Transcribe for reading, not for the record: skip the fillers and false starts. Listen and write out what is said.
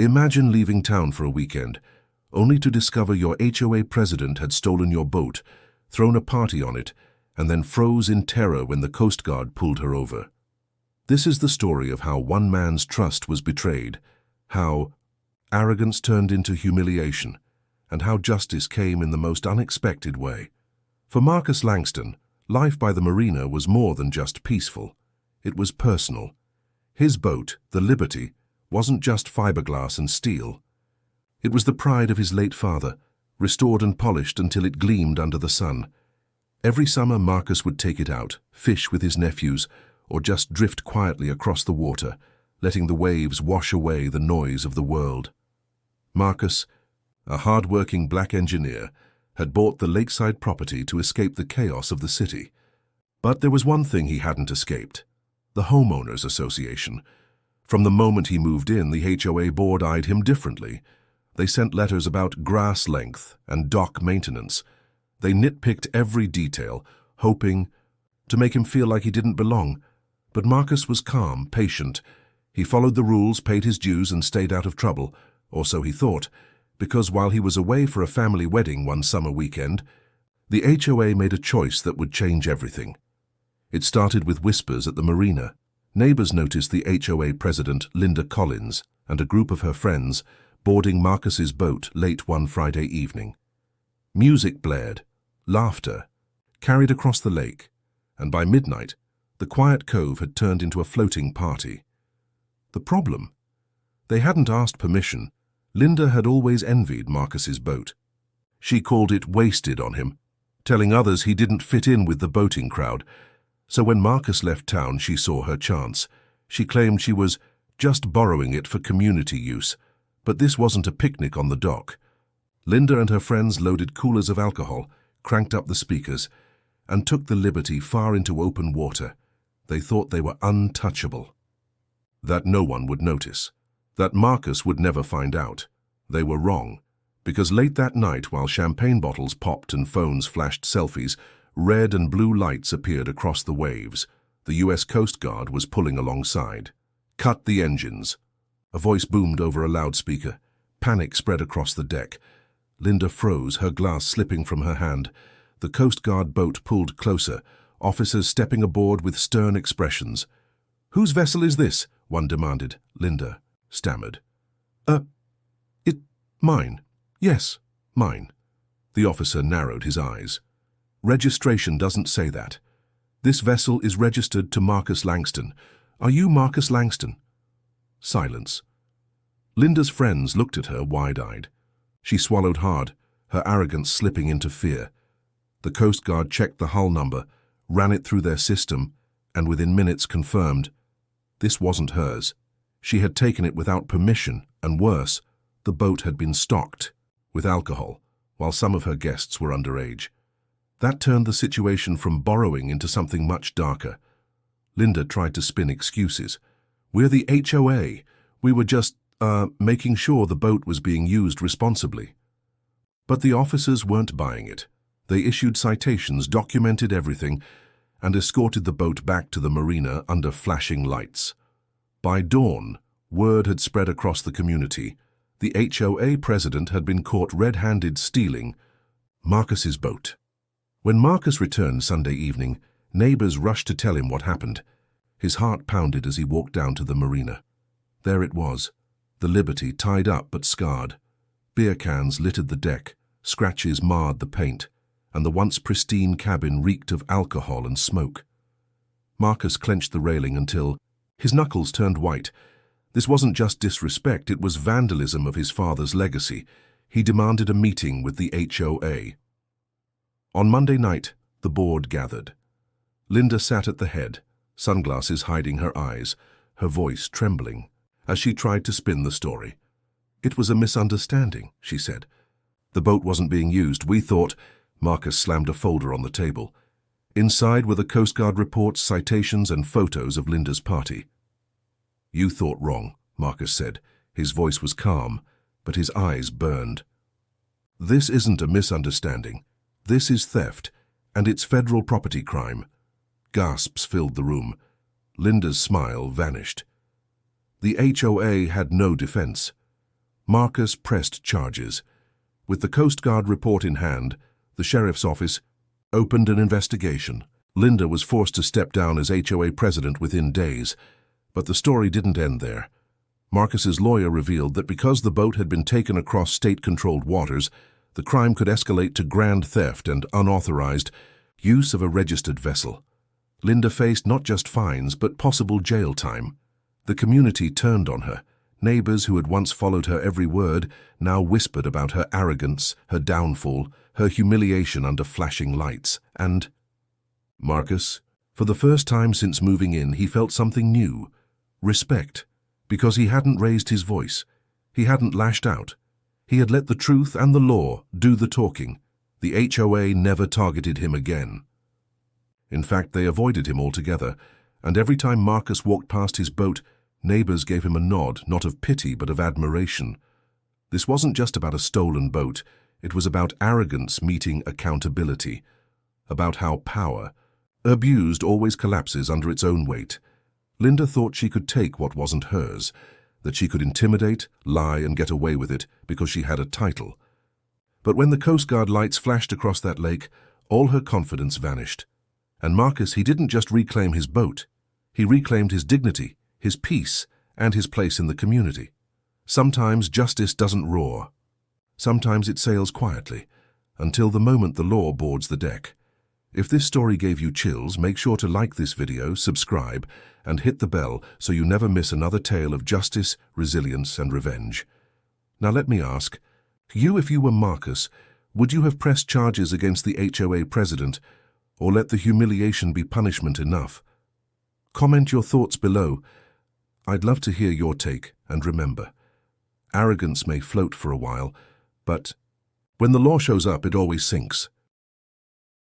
Imagine leaving town for a weekend, only to discover your HOA president had stolen your boat, thrown a party on it, and then froze in terror when the Coast Guard pulled her over. This is the story of how one man's trust was betrayed, how arrogance turned into humiliation, and how justice came in the most unexpected way. For Marcus Langston, life by the marina was more than just peaceful. It was personal. His boat, the Liberty, wasn't just fiberglass and steel. It was the pride of his late father, restored and polished until it gleamed under the sun. Every summer Marcus would take it out, fish with his nephews, or just drift quietly across the water, letting the waves wash away the noise of the world. Marcus, a hard-working black engineer, had bought the lakeside property to escape the chaos of the city. But there was one thing he hadn't escaped: the Homeowners Association. From the moment he moved in, the HOA board eyed him differently. They sent letters about grass length and dock maintenance. They nitpicked every detail, hoping to make him feel like he didn't belong. But Marcus was calm, patient. He followed the rules, paid his dues, and stayed out of trouble, or so he thought, because while he was away for a family wedding one summer weekend, the HOA made a choice that would change everything. It started with whispers at the marina. Neighbors noticed the HOA president, Linda Collins, and a group of her friends boarding Marcus's boat late one Friday evening. Music blared, laughter carried across the lake, and by midnight, the quiet cove had turned into a floating party. The problem? They hadn't asked permission. Linda had always envied Marcus's boat. She called it wasted on him, telling others he didn't fit in with the boating crowd. So when Marcus left town, she saw her chance. She claimed she was just borrowing it for community use, but this wasn't a picnic on the dock. Linda and her friends loaded coolers of alcohol, cranked up the speakers, and took the Liberty far into open water. They thought they were untouchable. That no one would notice. That Marcus would never find out. They were wrong, because late that night, while champagne bottles popped and phones flashed selfies, red and blue lights appeared across the waves. The US Coast Guard was pulling alongside. "Cut the engines." A voice boomed over a loudspeaker. Panic spread across the deck. Linda froze, her glass slipping from her hand. The Coast Guard boat pulled closer, officers stepping aboard with stern expressions. "Whose vessel is this?" one demanded. Linda stammered. Mine. Yes, mine." The officer narrowed his eyes. "Registration doesn't say that. This vessel is registered to Marcus Langston. Are you Marcus Langston?" Silence. Linda's friends looked at her wide-eyed. She swallowed hard, her arrogance slipping into fear. The Coast Guard checked the hull number, ran it through their system, and within minutes confirmed this wasn't hers. She had taken it without permission, and worse, the boat had been stocked with alcohol, while some of her guests were underage. That turned the situation from borrowing into something much darker. Linda tried to spin excuses. "We're the HOA. We were just, making sure the boat was being used responsibly." But the officers weren't buying it. They issued citations, documented everything, and escorted the boat back to the marina under flashing lights. By dawn, word had spread across the community. The HOA president had been caught red-handed stealing Marcus's boat. When Marcus returned Sunday evening, neighbors rushed to tell him what happened. His heart pounded as he walked down to the marina. There it was, the Liberty, tied up but scarred. Beer cans littered the deck, scratches marred the paint, and the once pristine cabin reeked of alcohol and smoke. Marcus clenched the railing until his knuckles turned white. This wasn't just disrespect, it was vandalism of his father's legacy. He demanded a meeting with the HOA. On Monday night, the board gathered. Linda sat at the head, sunglasses hiding her eyes, her voice trembling, as she tried to spin the story. "It was a misunderstanding," she said. "The boat wasn't being used. We thought—" Marcus slammed a folder on the table. Inside were the Coast Guard reports, citations, and photos of Linda's party. "You thought wrong," Marcus said. His voice was calm, but his eyes burned. "This isn't a misunderstanding. This is theft, and it's federal property crime." Gasps filled the room. Linda's smile vanished. The HOA had no defense. Marcus pressed charges. With the Coast Guard report in hand, the sheriff's office opened an investigation. Linda was forced to step down as HOA president within days, but the story didn't end there. Marcus's lawyer revealed that because the boat had been taken across state-controlled waters, the crime could escalate to grand theft and unauthorized use of a registered vessel. Linda faced not just fines, but possible jail time. The community turned on her. Neighbors who had once followed her every word now whispered about her arrogance, her downfall, her humiliation under flashing lights. And Marcus, for the first time since moving in, he felt something new. Respect. Because he hadn't raised his voice. He hadn't lashed out. He had let the truth and the law do the talking. The HOA never targeted him again. In fact, they avoided him altogether, and every time Marcus walked past his boat, neighbors gave him a nod, not of pity but of admiration. This wasn't just about a stolen boat, it was about arrogance meeting accountability, about how power, abused, always collapses under its own weight. Linda thought she could take what wasn't hers, that she could intimidate, lie, and get away with it because she had a title. But when the Coast Guard lights flashed across that lake, all her confidence vanished. And Marcus, he didn't just reclaim his boat. He reclaimed his dignity, his peace, and his place in the community. Sometimes justice doesn't roar. Sometimes it sails quietly, until the moment the law boards the deck. If this story gave you chills, make sure to like this video, subscribe, and hit the bell so you never miss another tale of justice, resilience, and revenge. Now let me ask, if you were Marcus, would you have pressed charges against the HOA president, or let the humiliation be punishment enough? Comment your thoughts below. I'd love to hear your take, and remember, arrogance may float for a while, but when the law shows up, it always sinks.